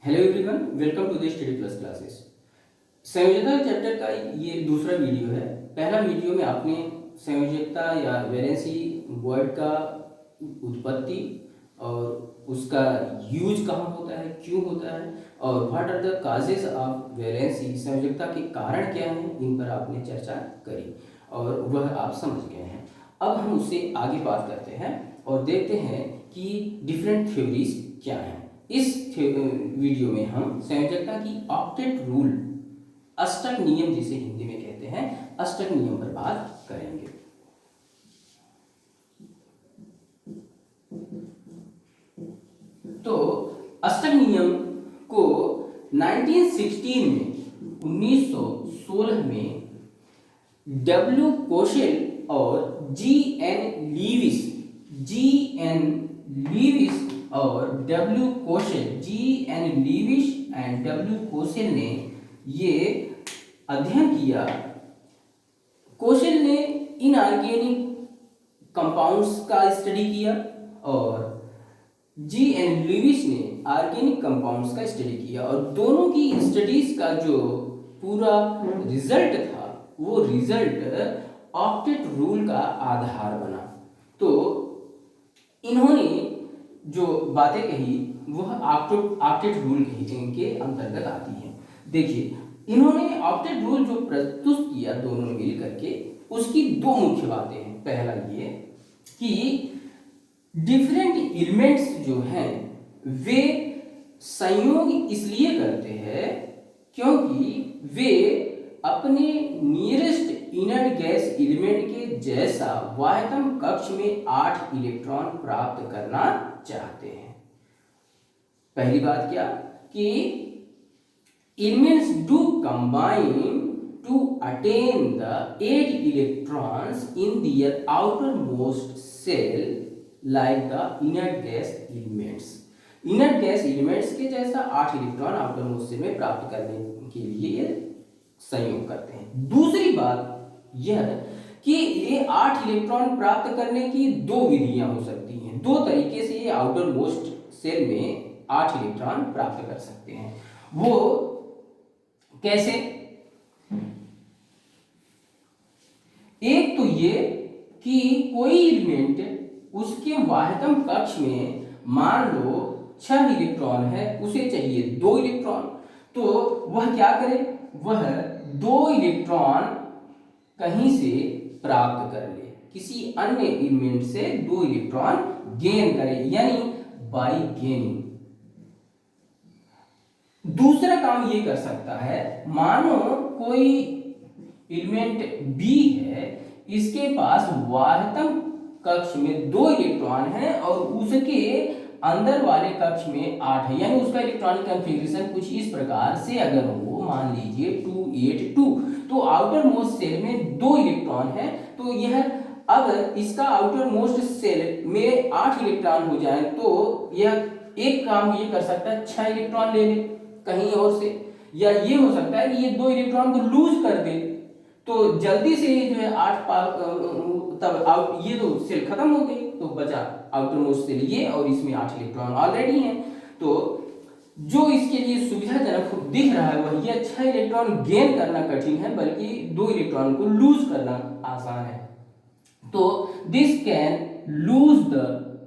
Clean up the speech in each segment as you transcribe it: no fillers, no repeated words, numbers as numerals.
Hello everyone, welcome to the study plus classes. संयोजकता chapter का ये दूसरा वीडियो है। पहला वीडियो में आपने संयोजकता या वैलेंसी वर्ड का उत्पत्ति और उसका यूज कहाँ होता है, क्यों होता है और what are the causes of valency, संयोजकता के कारण क्या हैं, इन पर आपने चर्चा करी और वह आप समझ गए हैं। अब हम उससे आगे बात करते हैं और देखते हैं कि डिफरेंट थ्योरीज क्या हैं। इस वीडियो में हम संयोजकता की ऑक्टेट रूल, अष्टक नियम जिसे हिंदी में कहते हैं, अष्टक नियम पर बात करेंगे। तो अष्टक नियम को 1916 में डब्ल्यू कोशेल और G N Lewis and W कोशेल ने ये अध्ययन किया। कोशेल ने इनऑर्गेनिक कंपाउंड्स का स्टडी किया और जी.एन. लीविस ने ऑर्गेनिक कंपाउंड्स का स्टडी किया और दोनों की स्टडीज का जो पूरा रिजल्ट था वो रिजल्ट ऑक्टेट रूल का आधार बना। तो इन्होंने जो बातें कही वह ऑक्टेट रूल के अंतर्गत आती है। देखिए, इन्होंने ऑक्टेट रूल जो प्रस्तुत किया दोनों ने मिल करके, उसकी दो मुख्य बातें हैं। पहला ये कि डिफरेंट एलिमेंट्स जो हैं वे संयोग इसलिए करते हैं क्योंकि वे अपने नियरेस्ट इनर्ट गैस एलिमेंट के जैसा बाह्यतम कक्ष में 8 इलेक्ट्रॉन प्राप्त करना चाहते हैं। पहली बात क्या कि elements do combine to attain the 8 electrons in their outermost shell like the inert gas elements। Inert gas elements के जैसा 8 इलेक्ट्रॉन आउटरमोस्ट शेल में प्राप्त करने के लिए ये संयोग करते हैं। दूसरी बात यह कि ये 8 इलेक्ट्रॉन प्राप्त करने की दो विधियां हो सकती हैं। दो तरीके से ये आउटरमोस्ट शेल में 8 इलेक्ट्रॉन प्राप्त कर सकते हैं। वो कैसे? एक तो ये कि कोई एलिमेंट उसके बाह्यतम कक्ष में मान लो 6 इलेक्ट्रॉन है, उसे चाहिए 2 इलेक्ट्रॉन, तो वह क्या करे? वह 2 इलेक्ट्रॉन कहीं से प्राप्त कर ले, किसी अन्य एलिमेंट से 2 इलेक्ट्रॉन गेन करे, यानी बाय गेनिंग। दूसरा काम ये कर सकता है, मानो कोई एलिमेंट बी है, इसके पास बाह्यतम कक्ष में 2 इलेक्ट्रॉन है और उसके अंदर वाले कक्ष में 8 है, यानी उसका इलेक्ट्रॉनिक कॉन्फ़िगरेशन कुछ इस प्रकार से अगर हो, मान लीजिए 282, तो आउटर मोस्ट सेल में 2 इलेक्ट्रॉन है, तो यह अब इसका आउटर मोस्ट सेल में 8 इलेक्ट्रॉन हो जाए तो यह एक काम ये कर सकता है, 6 इलेक्ट्रॉन ले ले कहीं और से, या ये हो सकता है कि ये 2 इलेक्ट्रॉन को लूज कर दे, तो जल्दी से जो है 8 तब आउट, ये तो सेल खत्म हो गई, तो बचा आउटर मोस्ट सेल ये, और इसमें 8 इलेक्ट्रॉन ऑलरेडी हैं। तो जो इसके लिए सुविधाजनक दिख रहा है वह ये 6 इलेक्ट्रॉन गेन करना कठिन है, बल्कि 2 इलेक्ट्रॉन को लूज करना आसान है। तो this can lose the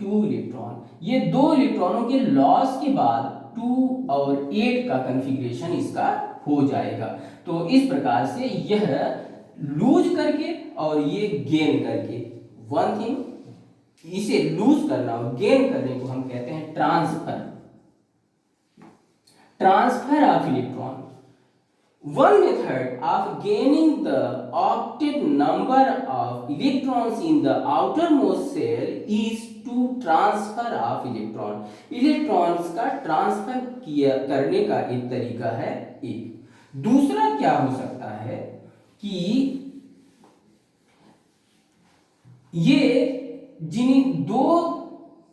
2 electron, ये 2 इलेक्ट्रॉनों के लॉस के बाद 2 और 8 का कॉन्फ़िगरेशन इसका हो जाएगा। तो इस प्रकार से यह लूज करके और ये गेन करके, वन थिंग, इसे लूज करना और गेन करने को हम कहते हैं transfer of electron. One method of gaining the octet number of electrons in the outermost shell is to transfer of electron। Electrons का ट्रांसफर किया करने का एक तरीका है। एक दूसरा क्या हो सकता है कि ये जिन 2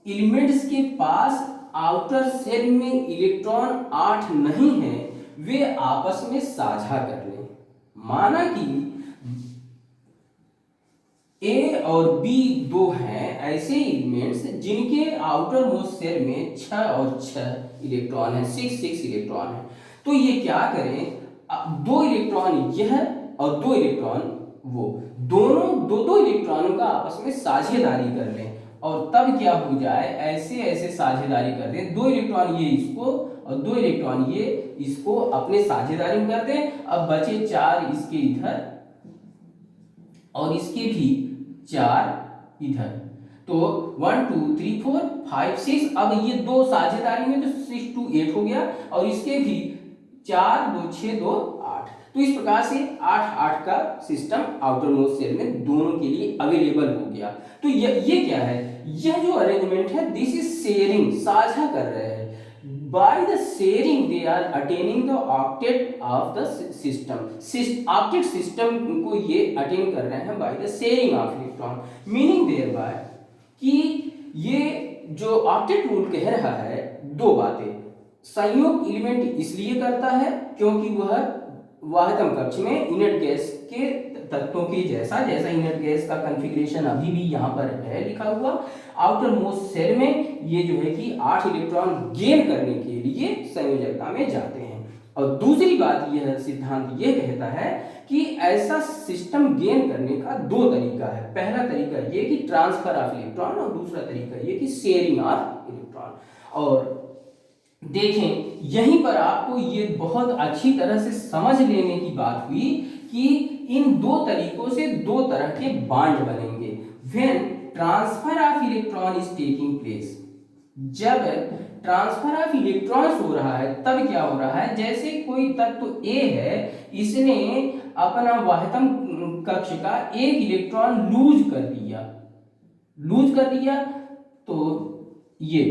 एलिमेंट्स के पास आउटर शेल में इलेक्ट्रॉन 8 नहीं है, वे आपस में साझा कर लें। माना कि ए और बी दो हैं ऐसे एलिमेंट्स जिनके आउटर मोस्ट शेल में 6 और 6 इलेक्ट्रॉन है, 6 इलेक्ट्रॉन है। तो ये क्या करें, दो इलेक्ट्रॉन यह और दो इलेक्ट्रॉन वो, दोनों दो दो इलेक्ट्रॉनों का आपस में साझेदारी कर लें, और तब क्या हो जाए, ऐसे ऐसे साझेदारी कर दें, दो इलेक्ट्रॉन ये इसको और दो इलेक्ट्रॉन ये इसको अपने साझेदारी में कर दें। अब बचे 4 इसके इधर और इसके भी 4 इधर, तो 1 2 3 4 5 6। अब ये दो साझेदारी में तो 6 2 8 हो गया, और इसके भी 4 2 6 2 8। तो इस प्रकार से 8 8 का सिस्टम आउटर मोस्ट शेल में दोनों के लिए अवेलेबल हो गया। तो ये क्या है, यह जो अरेंजमेंट है, दिस इज शेयरिंग, साझा कर रहे हैं। By the sharing they are attaining the octet of the system, octet system को ये अटेन कर रहे हैं by the sharing of electron, meaning thereby कि ये जो ऑक्टेट रूल कह रहा है दो बातें। संयोग एलिमेंट इसलिए करता है क्योंकि वह वाहकम कक्ष में इनर्ट गैस के तत्वों के जैसा इनर्ट गैस का कॉन्फ़िगरेशन अभी भी यहाँ पर है लिखा हुआ, आउटर मोस्ट शेल में ये जो है कि 8 इलेक्ट्रॉन गेन करने के लिए संयोजकता में जाते हैं। और दूसरी बात यह सिद्धांत ये कहता है कि ऐसा सिस्टम गेन करने का दो तरीका है। पहला तरीका ये कि ट्रांसफर ऑफ इलेक्ट्रॉन, और दूसरा तरीका ये कि शेयरिंग ऑफ इलेक्ट्रॉन। और देखें यहीं पर आपको ये बहुत अच्छी तरह से समझ लेने की बात हुई कि इन दो तरीकों से दो तरह के बॉन्ड बनेंगे। When transfer of electron is taking place, जब ट्रांसफर ऑफ इलेक्ट्रॉन्स हो रहा है तब क्या हो रहा है, जैसे कोई तत्व ए है, इसने अपना वाहकम कक्ष का एक इलेक्ट्रॉन लूज कर दिया, तो ये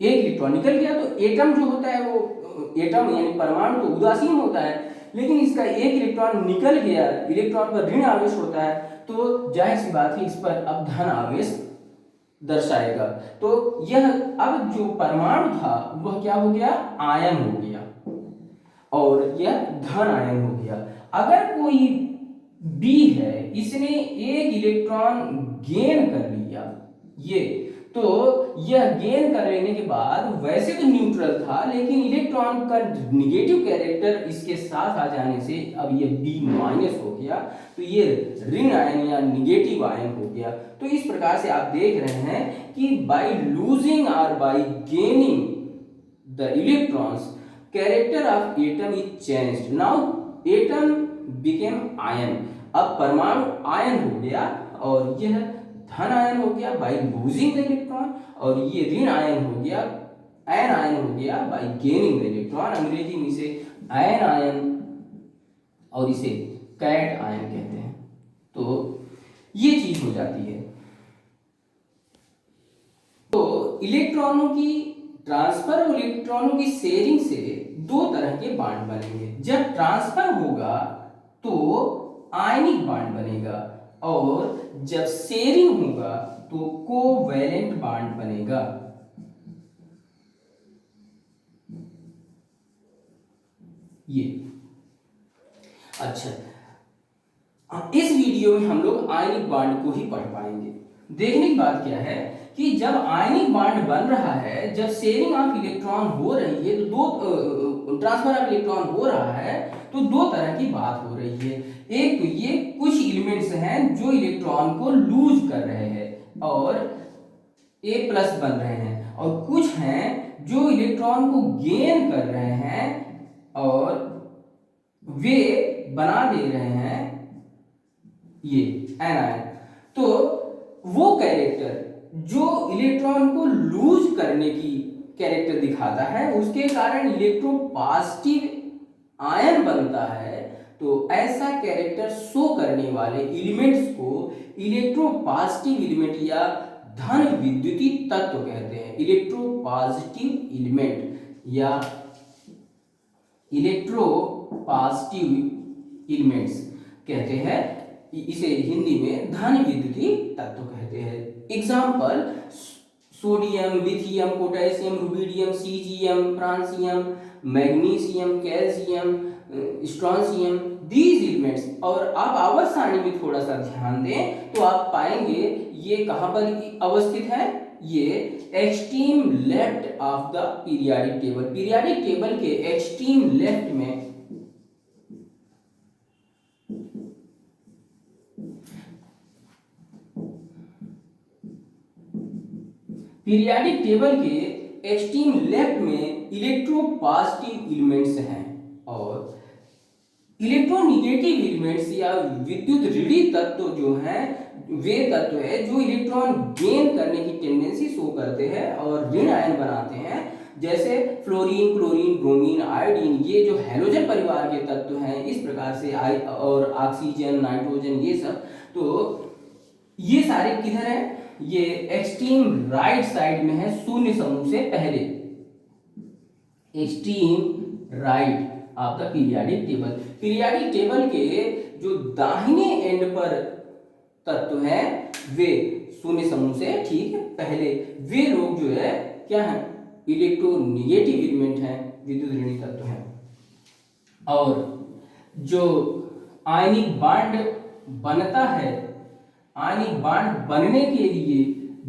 एक इलेक्ट्रॉन निकल गया। तो एटम जो होता है वो, एटम यानी परमाणु तो उदासीन होता है, लेकिन इसका एक इलेक्ट्रॉन निकल गया, इलेक्ट्रॉन पर ऋण आवेश होता है, तो जाहिर सी बात है इस पर अब धन आवेश दर्शाएगा। तो यह अब जो परमाणु था वह क्या हो गया, आयन हो गया, और यह धन आयन हो गया। अगर कोई बी है, इसने एक इलेक्ट्रॉन गेन कर लिया, ये तो यह गेन कर लेने के बाद वैसे तो न्यूट्रल था, लेकिन इलेक्ट्रॉन का निगेटिव कैरेक्टर इसके साथ आ जाने से अब ये बी माइनस हो गया, तो ये ऋण आयन या निगेटिव आयन हो गया। तो इस प्रकार से आप देख रहे हैं कि बाय लूजिंग और bye gaining the electrons, character of atom is changed. Now atom became ion, अब परमाणु आयन हो गया, और यह धन आयन हो गया बाय लूजिंग द इलेक्ट्रॉन, और ये ऋण आयन हो गया, एन आयन हो गया बाय गेनिंग द इलेक्ट्रॉन। अंग्रेजी में इसे एन आयन और इसे कैट आयन कहते हैं। तो ये चीज हो जाती है। तो इलेक्ट्रॉनों की ट्रांसफर और इलेक्ट्रॉनों की शेयरिंग से दो तरह के बॉन्ड बनेंगे। जब ट्रांसफर होगा तो आयनिक बॉन्ड बनेगा, और जब शेयरिंग होगा तो कोवैलेंट बॉन्ड बनेगा। ये अच्छा, इस वीडियो में हम लोग आयनिक बॉन्ड को ही पढ़ पाएंगे। देखने की बात क्या है कि जब आयनिक बॉन्ड बन रहा है, जब शेयरिंग ऑफ इलेक्ट्रॉन हो रही है, तो दो ट्रांसफर ऑफ इलेक्ट्रॉन हो रहा है, तो दो तरह की बात हो रही है। एक तो ये कुछ एलिमेंट्स हैं जो इलेक्ट्रॉन को लूज कर रहे हैं और ए प्लस बन रहे हैं, और कुछ हैं जो इलेक्ट्रॉन को गेन कर रहे हैं और वे बना दे रहे हैं ये एनायन। तो वो कैरेक्टर जो इलेक्ट्रॉन को लूज करने की कैरेक्टर दिखाता है, उसके कारण इलेक्ट्रोपॉजिटिव आयन बनता है। तो ऐसा कैरेक्टर शो करने वाले एलिमेंट्स को इलेक्ट्रोपॉजिटिव एलिमेंट या धन विद्युतीय तत्व कहते हैं। इलेक्ट्रोपॉजिटिव एलिमेंट या इलेक्ट्रोपॉजिटिव एलिमेंट्स कहते हैं, इसे हिंदी में धन विद्युतीय तत्व कहते हैं। Example sodium, lithium, potassium, rubidium, caesium, francium, magnesium, calcium, strontium, these elements, और आप आवर्त सारणी में थोड़ा सा ध्यान दें तो आप पाएंगे ये कहां पर अवस्थित है, ये extreme left of the periodic table, periodic table के एक्सट्रीम लेफ्ट में पीरियाडिक टेबल के एक्सट्रीम लेफ्ट में इलेक्ट्रोपॉजिटिव एलिमेंट्स हैं और इलेक्ट्रोनेगेटिव एलिमेंट्स या विद्युत ऋणी तत्व जो हैं वे तत्व है जो इलेक्ट्रॉन गेन करने की टेंडेंसी शो करते हैं और ऋण आयन बनाते हैं, जैसे फ्लोरीन, क्लोरीन, ब्रोमीन, आयोडीन, ये जो हैलोजन परिवार के तत्व हैं इस प्रकार से और ऑक्सीजन, नाइट्रोजन, ये सब। तो ये सारे किधर है, ये एक्सट्रीम राइट साइड में है, शून्य समूह से पहले, extreme right of the periodic table. Periodic table के जो दाहिने एंड पर तत्व हैं वे शून्य समूह से ठीक पहले, वे लोग जो है क्या है, इलेक्ट्रोनेगेटिव एलिमेंट हैं, विद्युत ऋणी तत्व हैं। और जो आयनिक बांड बनता है, आयनिक बांड बनने के लिए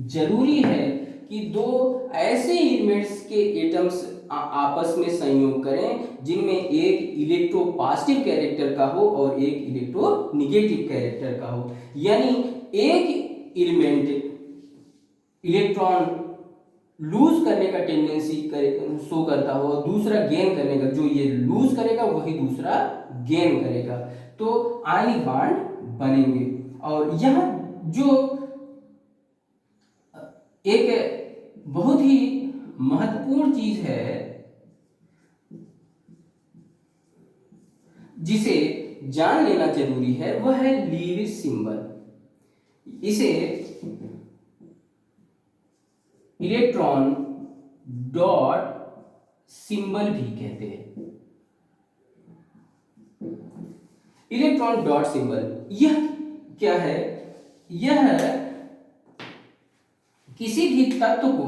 जरूरी है कि दो ऐसे एलिमेंट्स के एटम्स आपस में संयोग करें जिनमें एक इलेक्ट्रोपॉजिटिव कैरेक्टर का हो और एक इलेक्ट्रोनेगेटिव कैरेक्टर का हो, यानी एक एलिमेंट इलेक्ट्रॉन लूज करने का टेंडेंसी शो करता हो और दूसरा गेन करने का, जो ये लूज करेगा वही दूसरा गेन करेगा, तो आयनिक बांड बनेंगे। और यह जो एक बहुत ही महत्वपूर्ण चीज है जिसे जान लेना जरूरी है वह है लीविस सिंबल। इसे इलेक्ट्रॉन डॉट सिंबल भी कहते हैं। इलेक्ट्रॉन डॉट सिंबल यह क्या है, यह किसी भी तत्व को,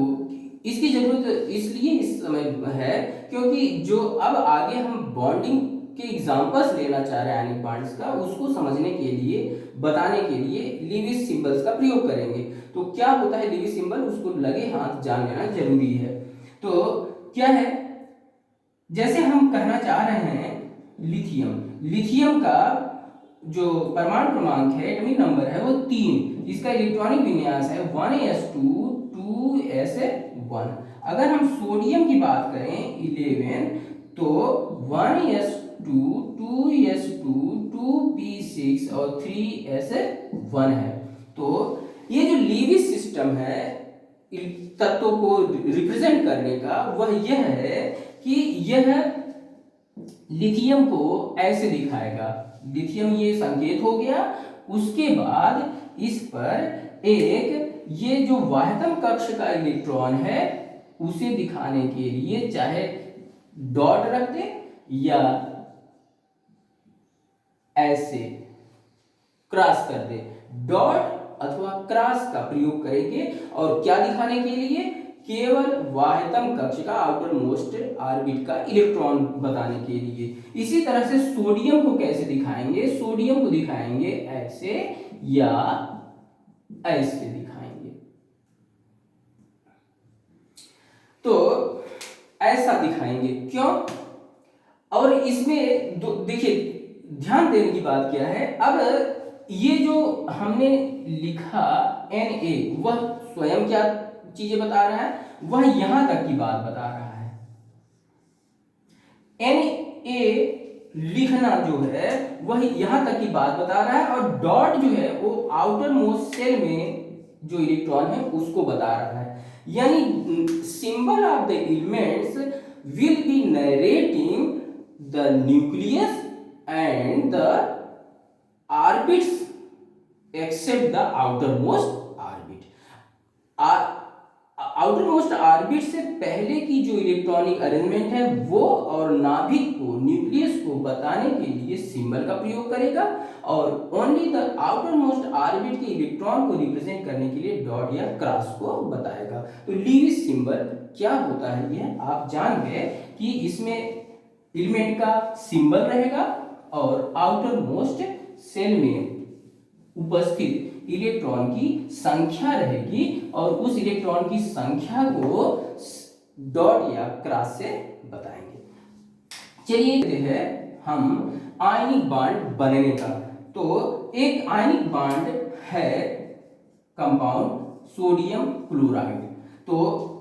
इसकी जरूरत इसलिए इस समय है क्योंकि जो अब आगे हम बॉन्डिंग के एग्जांपल्स लेना चाह रहे हैं आयनिक बॉन्ड्स का, उसको समझने के लिए, बताने के लिए लीविस सिंबल्स का प्रयोग करेंगे। तो क्या होता है लीविस सिंबल, उसको लगे हाथ जान लेना जरूरी है। तो क्या है, जैसे हम कहना चाह रहे हैं लिथियम, लिथियम का जो परमाणु क्रमांक है, एटॉमिक नंबर है वो 3, इसका इलेक्ट्रॉनिक विन्यास है 1s2 2s1। अगर हम सोडियम की बात करें 11 तो 1s2 2s2 2p6 और 3s1 है। तो ये जो लीविस सिस्टम है तत्वों को रिप्रेजेंट करने का, वह यह है कि यह लिथियम को ऐसे दिखाएगा, लिथियम ये संकेत हो गया, उसके बाद इस पर एक ये जो वाह्यतम कक्ष का इलेक्ट्रॉन है उसे दिखाने के लिए चाहे डॉट रख दे या ऐसे क्रॉस कर दे, डॉट अथवा क्रॉस का प्रयोग करेंगे। और क्या दिखाने के लिए, केवल वाह्यतम कक्ष का आउटर मोस्ट ऑर्बिट का इलेक्ट्रॉन बताने के लिए। इसी तरह से सोडियम को कैसे दिखाएंगे, सोडियम को दिखाएंगे ऐसे या ऐसे दिखाएंगे। तो ऐसा दिखाएंगे क्यों, और इसमें देखिए ध्यान देने की बात क्या है, अब ये जो हमने लिखा Na वह स्वयं क्या चीजें बता रहा है, वह यहां तक की बात बता रहा है। Na लिखना जो है वह यहां तक की बात बता रहा है, और डॉट जो है वो आउटर मोस्ट सेल में जो इलेक्ट्रॉन है उसको बता रहा है। यानी symbol of the elements will be narrating the nucleus and the orbits except the outermost orbit. Outermost orbit से पहले की जो इलेक्ट्रॉनिक अरेंजमेंट है वो और नाभिक को, न्यूक्लियस को बताने के लिए सिंबल का प्रयोग करेगा, और only the outermost orbit के इलेक्ट्रॉन को रिप्रेजेंट करने के लिए डॉट या क्रॉस को बताएगा। तो लीविस सिंबल क्या होता है, यह आप जान गए कि इसमें एलिमेंट का सिंबल रहेगा और आउटर मोस्ट सेल में उपस्थित इलेक्ट्रॉन की संख्या रहेगी और उस इलेक्ट्रॉन की संख्या को डॉट या क्रॉस से बताएंगे। चलिए है हम आयनिक बांड बनने का। तो एक आयनिक बांड है कंपाउंड सोडियम क्लोराइड, तो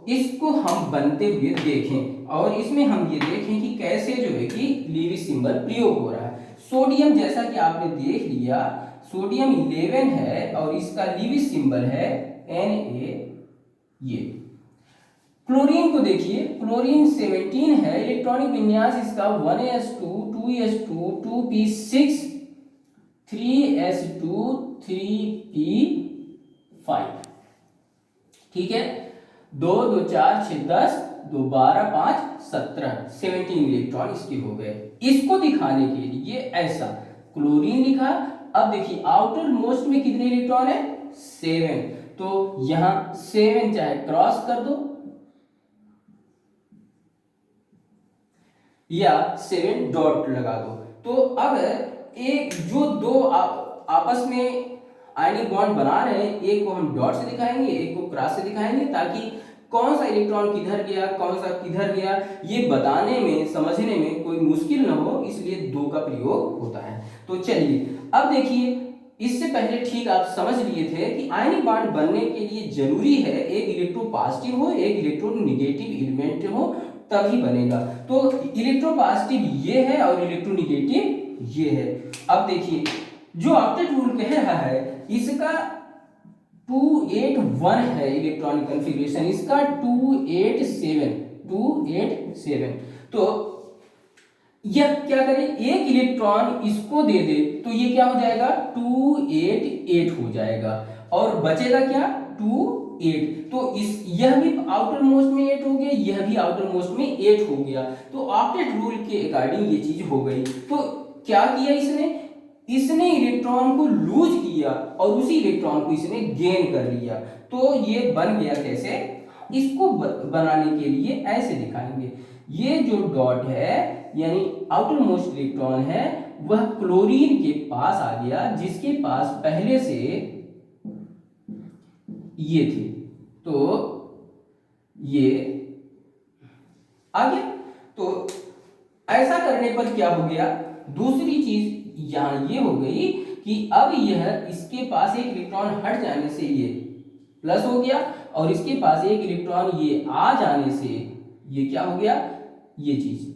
इसको हम बनते हुए देखें और इसमें हम ये देखें कि कैसे जो है कि लीविस सिंबल प्रयोग हो रहा है। सोडियम जैसा कि आपने देख लिया, सोडियम 11 है और इसका लीविस सिंबल है Na। ये क्लोरीन को देखिए, क्लोरीन 17 है, इलेक्ट्रॉनिक विन्यास इसका 1s2 2s2 2p6 3s2 3p5। ठीक है, 2 2 4 6 10 2 12 5 17 17 इलेक्ट्रॉन इसके हो गए। इसको दिखाने के लिए ऐसा क्लोरीन लिखा। अब देखिए आउटर मोस्ट में कितने इलेक्ट्रॉन है? 7, तो यहां 7 चाहे क्रॉस कर दो या 7 डॉट लगा दो। तो अब एक जो दो आपस में आयनिक बॉन्ड बना रहे हैं, एक को हम डॉट से दिखाएंगे, एक को क्रॉस से दिखाएंगे, ताकि कौन सा इलेक्ट्रॉन किधर गया, कौन सा किधर गया, ये बताने में समझने में कोई मुश्किल ना हो, इसलिए दो का प्रयोग होता है। तो चलिए अब देखिए, इससे पहले ठीक आप समझ लिए थे कि आयनिक बॉन्ड बनने के लिए जरूरी है एक इलेक्ट्रोपॉजिटिव हो, एक इलेक्ट्रोनेगेटिव एलिमेंट हो, तभी बनेगा। तो इलेक्ट्रोपॉजिटिव ये है और इलेक्ट्रोनेगेटिव ये है। अब देखिए जो ऑक्टेट रूल कह रहा है इसका 281 है इलेक्ट्रॉनिक कॉन्फ़िगरेशन, इसका 287। तो यह क्या करे, एक इलेक्ट्रॉन इसको दे दे तो ये क्या हो जाएगा 288 हो जाएगा और बचेगा क्या 28। तो इस यह भी आउटर मोस्ट में 8 हो गया, यह भी आउटर मोस्ट में 8 हो गया। तो ऑक्टेट रूल के अकॉर्डिंग ये चीज हो गई। तो क्या किया इसने इलेक्ट्रॉन को लूज किया और उसी इलेक्ट्रॉन को इसने गेन कर लिया। तो ये बन गया कैसे, इसको बनाने के लिए ऐसे दिखाएंगे। ये जो डॉट है यानी आउटर मोस्ट इलेक्ट्रॉन है वह क्लोरीन के पास आ गया, जिसके पास पहले से ये थे, तो ये आ गया। तो ऐसा करने पर क्या हो गया, दूसरी चीज यहां ये हो गई कि अब यह इसके पास एक इलेक्ट्रॉन हट जाने से ये प्लस हो गया और इसके पास एक इलेक्ट्रॉन ये आ जाने से ये क्या हो गया, ये चीज।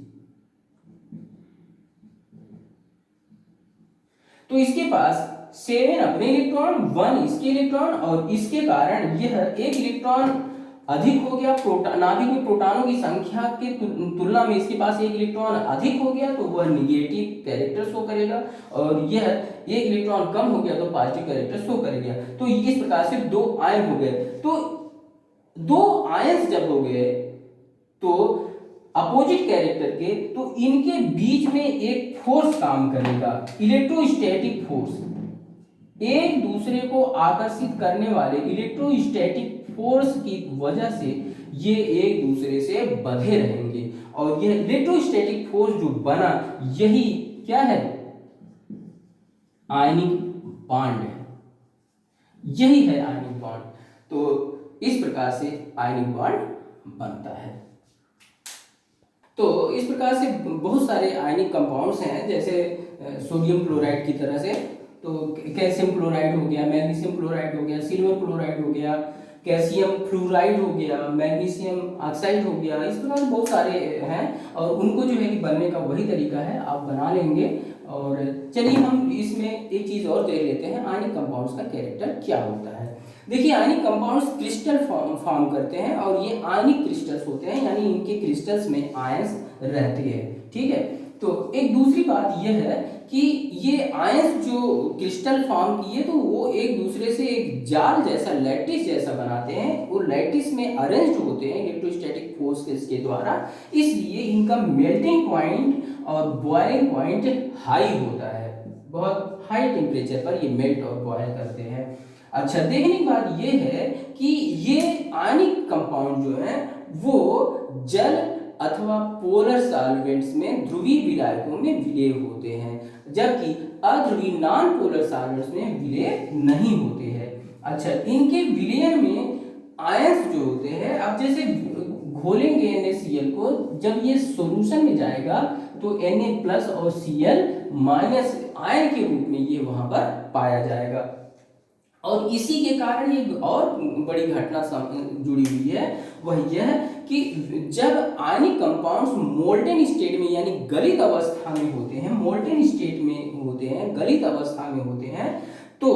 तो इसके पास 7 अपने इलेक्ट्रॉन, 1 इसके इलेक्ट्रॉन और इसके कारण यह एक इलेक्ट्रॉन अधिक हो गया। नाभिक में प्रोटॉनों की संख्या के तुलना में इसके पास एक इलेक्ट्रॉन अधिक हो गया तो वह निगेटिव कैरेक्टर शो करेगा, और यह एक इलेक्ट्रॉन कम हो गया तो पॉजिटिव कैरेक्टर शो करेगा। तो इस प्रकार से 2 आयन हो गए। तो 2 आयंस जब हो गए तो अपोजिट कैरेक्टर के, तो इनके बीच में एक फोर्स काम करेगा, इलेक्ट्रोस्टैटिक फोर्स। एक दूसरे को आकर्षित करने वाले इलेक्ट्रोस्टैटिक फोर्स की वजह से ये एक दूसरे से बंधे रहेंगे और यह इलेक्ट्रोस्टैटिक फोर्स जो बना यही क्या है, आयनिक बॉन्ड है। यही है आयनिक बॉन्ड। तो इस प्रकार से आयनिक बॉन्ड बनता है। तो इस प्रकार से बहुत सारे आयनिक कंपाउंड्स हैं, जैसे सोडियम क्लोराइड की तरह से, तो कैल्शियम क्लोराइड हो गया, मैग्नीशियम क्लोराइड हो गया, सिल्वर क्लोराइड हो गया, कैल्शियम फ्लोराइड हो गया, मैग्नीशियम ऑक्साइड हो गया। इस प्रकार से बहुत सारे हैं और उनको जो है कि बनने का वही तरीका है, आप बना लेंगे। और चलिए हम इसमें एक चीज़ और देख लेते हैं, आयनिक कंपाउंड्स का कैरेक्टर क्या होता है। देखिए आयनिक कंपाउंड्स क्रिस्टल फॉर्म करते हैं और ये आयनिक क्रिस्टल्स होते हैं, यानी इनके क्रिस्टल्स में आयंस रहते हैं। ठीक है, तो एक दूसरी बात यह है कि ये आयंस जो क्रिस्टल फॉर्म किए तो वो एक दूसरे से एक जाल जैसा, लैटिस जैसा बनाते हैं। वो लैटिस में अरेंज्ड होते हैं इलेक्ट्रोस्टैटिक फोर्स के द्वारा, इसलिए इनका मेल्टिंग पॉइंट और बॉइलिंग पॉइंट हाई होता है। बहुत हाई टेम्परेचर पर ये मेल्ट और बॉयल करते हैं। अच्छा, देखने की बात ये है कि ये आयनिक कंपाउंड जो है वो जल अथवा पोलर सॉल्वेंट्स में ध्रुवीय विलायकों में विलय होते हैं। जबकि अध्रुवीय नॉन पोलर सॉल्वेंट्स में विलय नहीं होते हैं। अच्छा, इनके विलयन में आयंस जो होते हैं, अब जैसे घोलेंगे NaCl को, जब ये सॉल्यूशन में जाएगा तो Na+ और Cl- आयन के रूप में ये वहां पर पाया जाएगा। और इसी के कारण ये और बड़ी घटना जुड़ी हुई है, वह यह कि जब आयनिक कंपाउंड्स मोल्टेन स्टेट में यानी गलित अवस्था में होते हैं, मोल्टेन स्टेट में होते हैं, गलित अवस्था में होते हैं, तो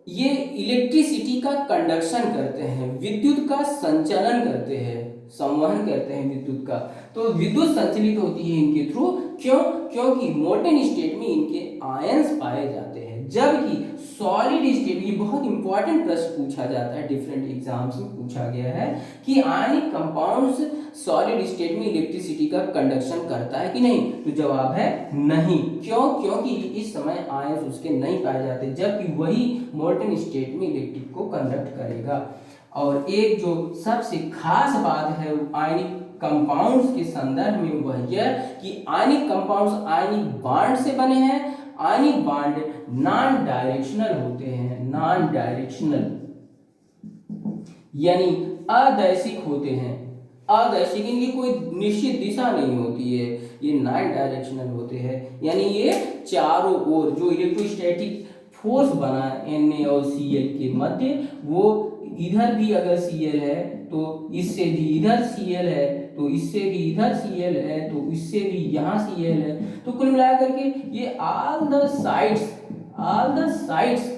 ये इलेक्ट्रिसिटी का कंडक्शन करते हैं, विद्युत का संचलन करते हैं, संवहन करते हैं विद्युत का। तो विद्युत संचलित होती है इनके थ्रू। क्यों? क्योंकि मोल्टेन स्टेट में इनके आयंस पाए जाते हैं, जबकि सॉलिड स्टेट, ये बहुत इंपॉर्टेंट प्रश्न पूछा जाता है, डिफरेंट एग्जाम्स में पूछा गया है कि आयनिक कंपाउंड्स सॉलिड स्टेट में इलेक्ट्रिसिटी का कंडक्शन करता है कि नहीं, तो जवाब है नहीं। क्यों? क्योंकि इस समय आयंस उसके नहीं पाए जाते, जबकि वही मोल्टेन स्टेट में इलेक्ट्रिक को कंडक्ट करेगा। और एक जो सबसे खास बात है आयनिक कंपाउंड्स के संदर्भ में, वह यह कि आयनिक कंपाउंड्स आयनिक बॉन्ड से बने हैं। आयनिक बॉन्ड नॉन डायरेक्शनल होते हैं, नॉन डायरेक्शनल यानी अदैशिक होते हैं। अदैशिक, इनकी कोई निश्चित दिशा नहीं होती है, ये नॉन डायरेक्शनल होते हैं, यानी ये चारों ओर जो इलेक्ट्रोस्टैटिक फोर्स बना Na और Cl के मध्य, वो इधर भी अगर Cl है तो इससे भी इधर Cl है, तो इससे भी इधर Cl है, तो इससे भी यहाँ Cl है, तो कुल मिलाकर के ये all the sides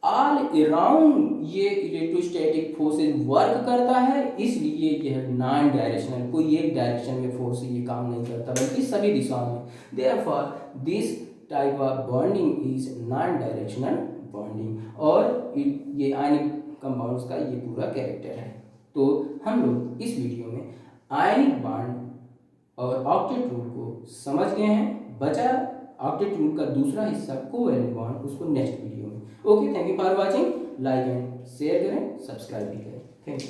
all around ये इलेक्ट्रोस्टैटिक फोर्सेस वर्क करता है, इसलिए यह नॉन डायरेक्शनल, कोई एक डायरेक्शन में फोर्स से ये काम नहीं करता, बल्कि सभी दिशाओं में। Therefore this type of bonding is non directional bonding, और ये आयनिक कंपाउंड्स का ये पूरा कैरेक्टर है। तो हम लोग इस वीडियो में आयनिक बॉन्ड और ऑक्टेट रूल को समझ गए हैं। बचा ऑक्टेट रूल का दूसरा हिस्सा कोवैलेंट बॉन्ड, उसको नेक्स्ट वीडियो में। Okay, thank you for watching. Like and share करें, सब्सक्राइब भी करें। Thank you.